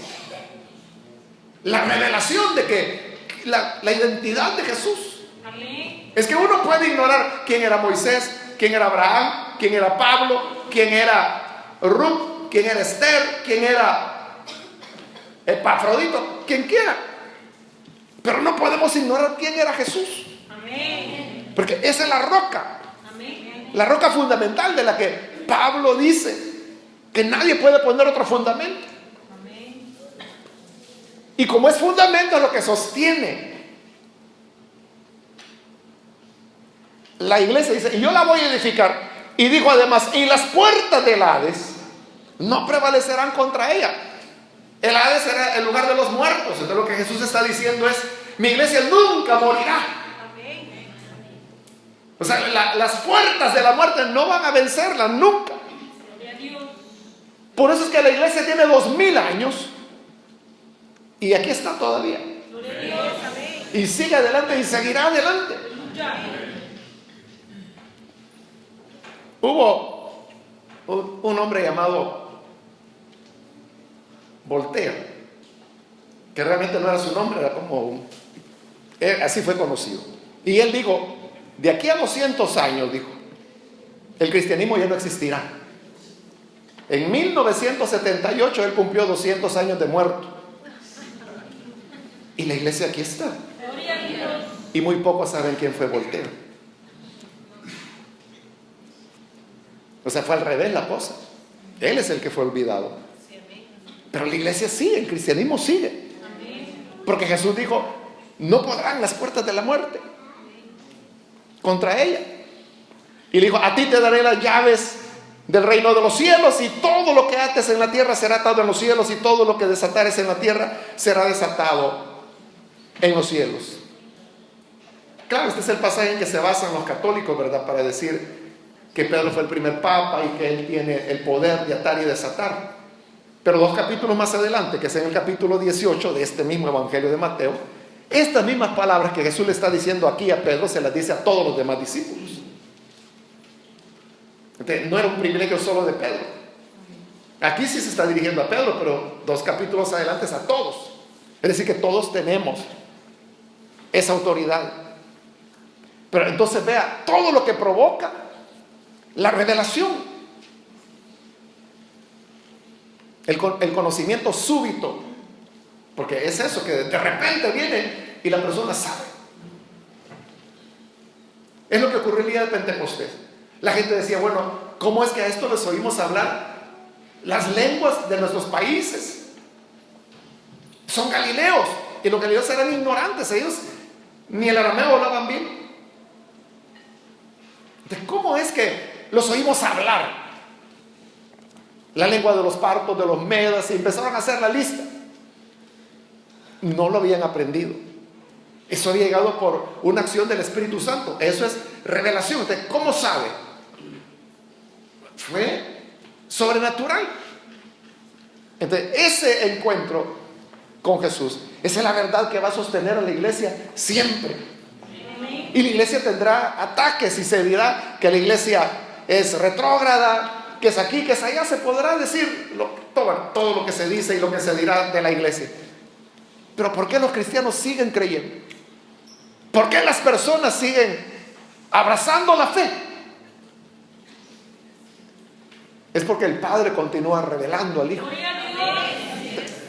La revelación de que la identidad de Jesús. Amén. Es que uno puede ignorar quién era Moisés, quién era Abraham, quién era Pablo, quién era Ruth, quién era Esther, quién era Epafrodito, quien quiera. Pero no podemos ignorar quién era Jesús. Amén. Porque esa es la roca. Amén. La roca fundamental de la que Pablo dice que nadie puede poner otro fundamento. Amén. Y como es fundamento, es lo que sostiene la iglesia. Dice, y yo la voy a edificar. Y dijo además, y las puertas del Hades no prevalecerán contra ella. El Hades era el lugar de los muertos. Entonces lo que Jesús está diciendo es, mi iglesia nunca morirá. Amén. O sea, las puertas de la muerte no van a vencerla nunca. Gloria a Dios. Por eso es que la iglesia tiene 2000 años y aquí está todavía. Gloria a Dios. Amén. Y sigue adelante y seguirá adelante. Aleluya. Hubo un hombre llamado Voltaire, que realmente no era su nombre, era como así fue conocido. Y él dijo, de aquí a 200 años, dijo, el cristianismo ya no existirá. En 1978 él cumplió 200 años de muerto. Y la iglesia aquí está. Y muy pocos saben quién fue Voltaire. O sea, fue al revés la cosa. Él es el que fue olvidado. Pero la iglesia sigue, el cristianismo sigue. Porque Jesús dijo, no podrán las puertas de la muerte contra ella. Y le dijo, a ti te daré las llaves del reino de los cielos, y todo lo que ates en la tierra será atado en los cielos, y todo lo que desatares en la tierra será desatado en los cielos. Claro, este es el pasaje en que se basan los católicos, ¿verdad? Para decir que Pedro fue el primer papa y que él tiene el poder de atar y desatar. Pero 2 capítulos más adelante, que es en el capítulo 18 de este mismo evangelio de Mateo, estas mismas palabras que Jesús le está diciendo aquí a Pedro, se las dice a todos los demás discípulos. Entonces, no era un privilegio solo de Pedro. Aquí sí se está dirigiendo a Pedro, pero 2 capítulos adelante es a todos. Es decir, que todos tenemos esa autoridad. Pero entonces vea todo lo que provoca la revelación, el conocimiento súbito, porque es eso, que de repente viene y la persona sabe. Es lo que ocurrió el día de Pentecostés. La gente decía, bueno, ¿cómo es que a esto les oímos hablar las lenguas de nuestros países? Son galileos, y los galileos eran ignorantes, ellos ni el arameo hablaban bien. Entonces, ¿cómo es que los oímos hablar la lengua de los partos, de los medas, y empezaron a hacer la lista? No lo habían aprendido. Eso había llegado por una acción del Espíritu Santo. Eso es revelación. Entonces, ¿cómo sabe? Fue sobrenatural. Entonces, ese encuentro con Jesús, esa es la verdad que va a sostener a la iglesia siempre. Y la iglesia tendrá ataques y se dirá que la iglesia es retrógrada, que es aquí, que es allá. Se podrá decir todo lo que se dice y lo que se dirá de la iglesia. Pero ¿por qué los cristianos siguen creyendo? ¿Por qué las personas siguen abrazando la fe? Es porque el Padre continúa revelando al Hijo.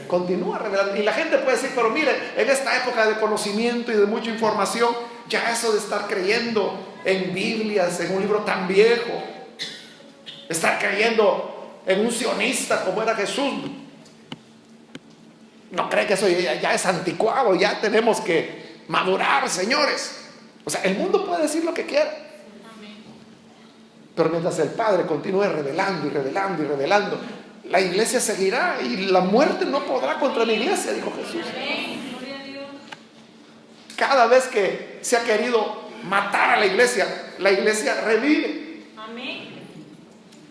Continúa revelando. Y la gente puede decir, pero mire, en esta época de conocimiento y de mucha información, ya eso de estar creyendo en Biblias, en un libro tan viejo, estar creyendo en un sionista como era Jesús, ¿no cree que eso ya es anticuado? Ya tenemos que madurar, señores. O sea, el mundo puede decir lo que quiera, pero mientras el Padre continúe revelando y revelando y revelando, la iglesia seguirá, y la muerte no podrá contra la iglesia, dijo Jesús. Cada vez que se ha querido matar a la iglesia revive.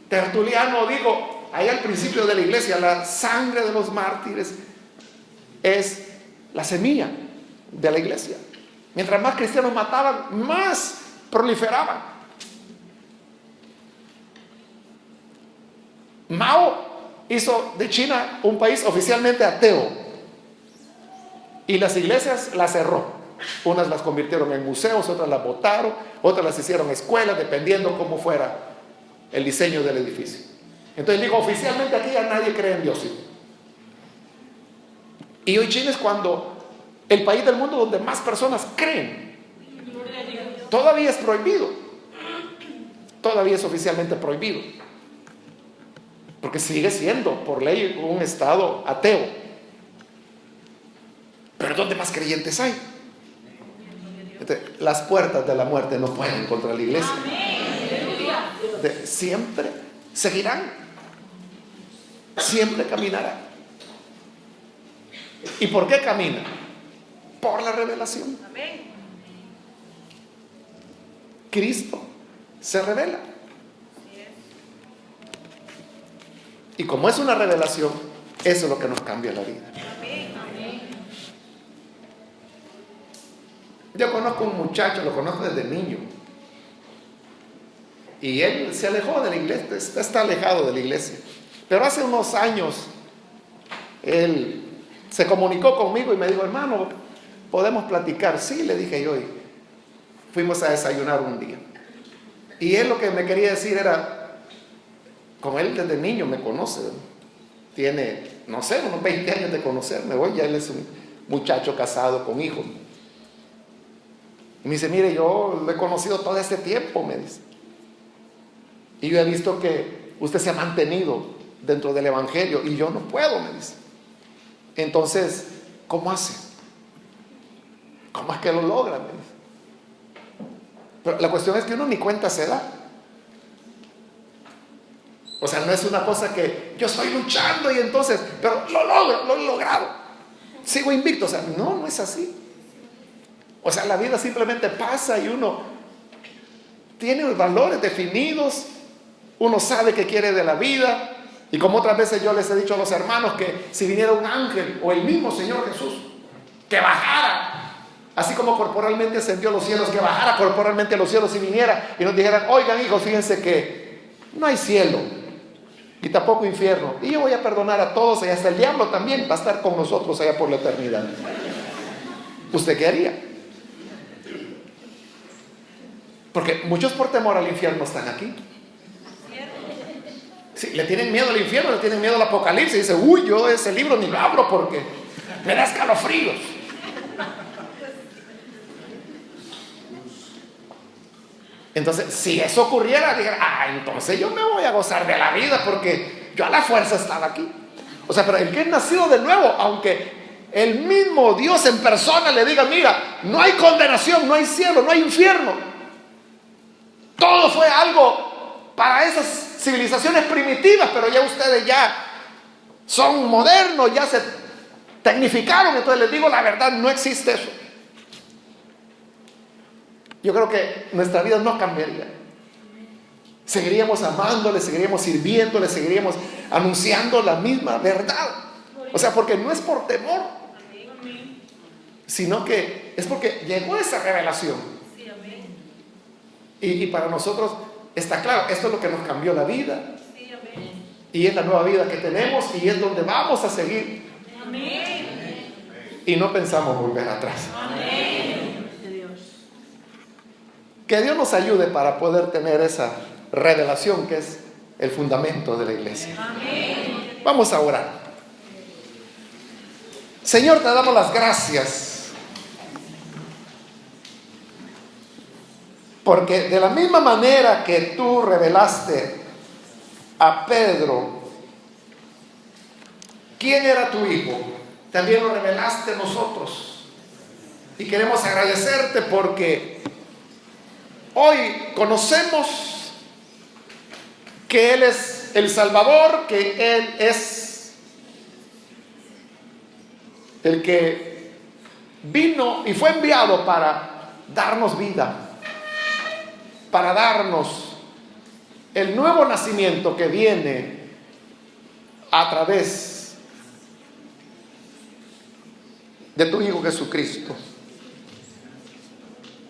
Tertuliano dijo ahí al principio de la iglesia, la sangre de los mártires es la semilla de la iglesia. Mientras más cristianos mataban, más proliferaban. Mao hizo de China un país oficialmente ateo, y las iglesias las cerró. Unas las convirtieron en museos, otras las botaron, otras las hicieron escuelas, dependiendo cómo fuera el diseño del edificio. Entonces digo, oficialmente aquí ya nadie cree en Dios. Y hoy China es el país del mundo donde más personas creen. Todavía es prohibido. Todavía es oficialmente prohibido, porque sigue siendo por ley un estado ateo. Pero ¿dónde más creyentes hay? Entonces, las puertas de la muerte no pueden contra la iglesia. Siempre seguirán, siempre caminarán. ¿Y por qué camina? Por la revelación. Cristo se revela. Y como es una revelación, eso es lo que nos cambia la vida. Yo conozco un muchacho, lo conozco desde niño. Y él se alejó de la iglesia, está alejado de la iglesia. Pero hace unos años, él se comunicó conmigo y me dijo: hermano, ¿podemos platicar? Sí, le dije yo, y fuimos a desayunar un día. Y él lo que me quería decir era, como él desde niño me conoce, tiene, no sé, unos 20 años de conocerme, hoy ya él es un muchacho casado con hijos. Y me dice: mire, yo lo he conocido todo este tiempo, me dice. Y yo he visto que usted se ha mantenido dentro del evangelio y yo no puedo, me dice. Entonces, ¿cómo hace? ¿Cómo es que lo logra? Me dice. Pero la cuestión es que uno ni cuenta se da. O sea, no es una cosa que yo estoy luchando y entonces, pero lo logro, lo he logrado, sigo invicto. O sea, no es así. O sea, la vida simplemente pasa y uno tiene los valores definidos, uno sabe qué quiere de la vida. Y como otras veces yo les he dicho a los hermanos, que si viniera un ángel o el mismo Señor Jesús, que bajara, así como corporalmente ascendió a los cielos, que bajara corporalmente a los cielos y viniera y nos dijeran: oigan, hijos, fíjense que no hay cielo y tampoco infierno, y yo voy a perdonar a todos, y hasta el diablo también va a estar con nosotros allá por la eternidad. ¿Usted qué haría? Porque muchos por temor al infierno están aquí. Sí, le tienen miedo al infierno, le tienen miedo al apocalipsis. Dice: uy, yo ese libro ni lo abro porque me da escalofríos. Entonces, si eso ocurriera, digan: entonces yo me voy a gozar de la vida porque yo a la fuerza estaba aquí. O sea, pero el que es nacido de nuevo, aunque el mismo Dios en persona le diga: mira, no hay condenación, no hay cielo, no hay infierno, todo fue algo para esas civilizaciones primitivas, pero ya ustedes ya son modernos, ya se tecnificaron. Entonces les digo la verdad, no existe eso. Yo creo que nuestra vida no cambiaría. Seguiríamos amándole, seguiríamos sirviéndole, seguiríamos anunciando la misma verdad. O sea, porque no es por temor, sino que es porque llegó esa revelación. Y para nosotros está claro, esto es lo que nos cambió la vida. Y es la nueva vida que tenemos y es donde vamos a seguir. Y no pensamos volver atrás. Que Dios nos ayude para poder tener esa revelación que es el fundamento de la iglesia. Vamos a orar. Señor, te damos las gracias, porque de la misma manera que tú revelaste a Pedro quién era tu hijo, también lo revelaste a nosotros. Y queremos agradecerte porque hoy conocemos que Él es el Salvador, que Él es el que vino y fue enviado para darnos vida, para darnos el nuevo nacimiento que viene a través de tu Hijo Jesucristo.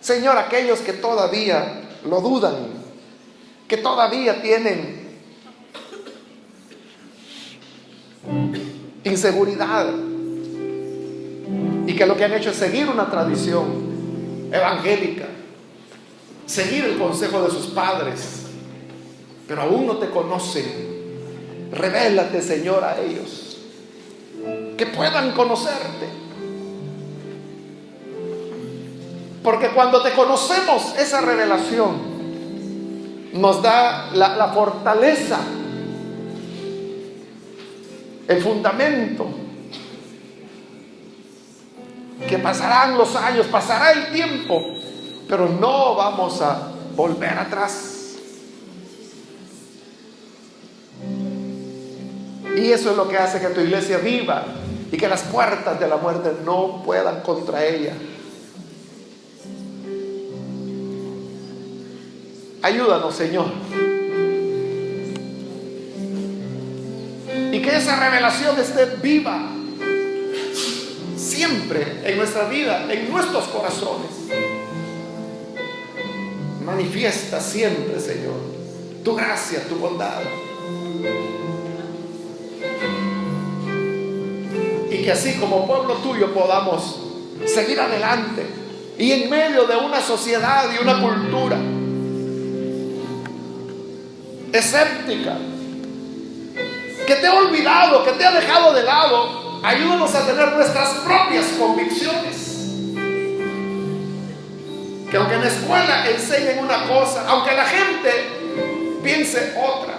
Señor, aquellos que todavía lo dudan, que todavía tienen inseguridad y que lo que han hecho es seguir una tradición evangélica, seguir el consejo de sus padres, pero aún no te conocen, revélate, Señor, a ellos, que puedan conocerte. Porque cuando te conocemos, esa revelación nos da la fortaleza, el fundamento, que pasarán los años, pasará el tiempo, pero no vamos a volver atrás. Y eso es lo que hace que tu iglesia viva y que las puertas de la muerte no puedan contra ella. Ayúdanos, Señor. Y que esa revelación esté viva siempre en nuestra vida, en nuestros corazones. Manifiesta siempre, Señor, tu gracia, tu bondad. Y que así como pueblo tuyo podamos seguir adelante y en medio de una sociedad y una cultura escéptica que te ha olvidado, que te ha dejado de lado, ayúdanos a tener nuestras propias convicciones. Que aunque en la escuela enseñen una cosa, aunque la gente piense otra,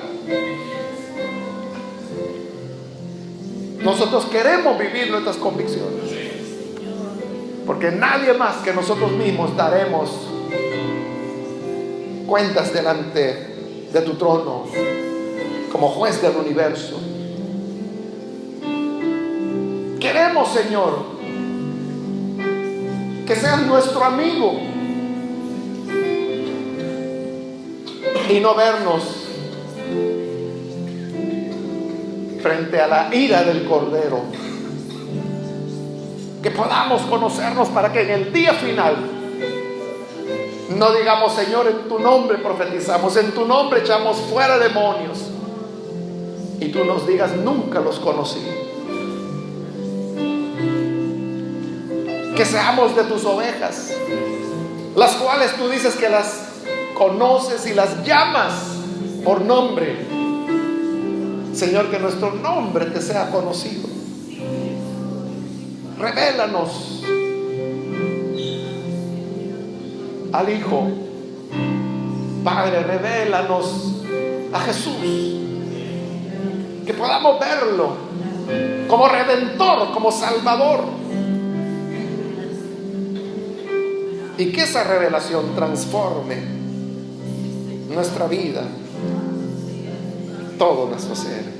nosotros queremos vivir nuestras convicciones, porque nadie más que nosotros mismos daremos cuentas delante de tu trono como juez del universo. Queremos, Señor, que seas nuestro amigo y no vernos frente a la ira del Cordero. Que podamos conocernos para que en el día final no digamos: Señor, en tu nombre profetizamos, en tu nombre echamos fuera demonios, y tú nos digas: nunca los conocí. Que seamos de tus ovejas, las cuales tú dices que las conoces y las llamas por nombre. Señor, que nuestro nombre te sea conocido. Revélanos al Hijo. Padre, revélanos a Jesús, que podamos verlo como Redentor, como Salvador, y que esa revelación transforme nuestra vida, todo nuestro ser.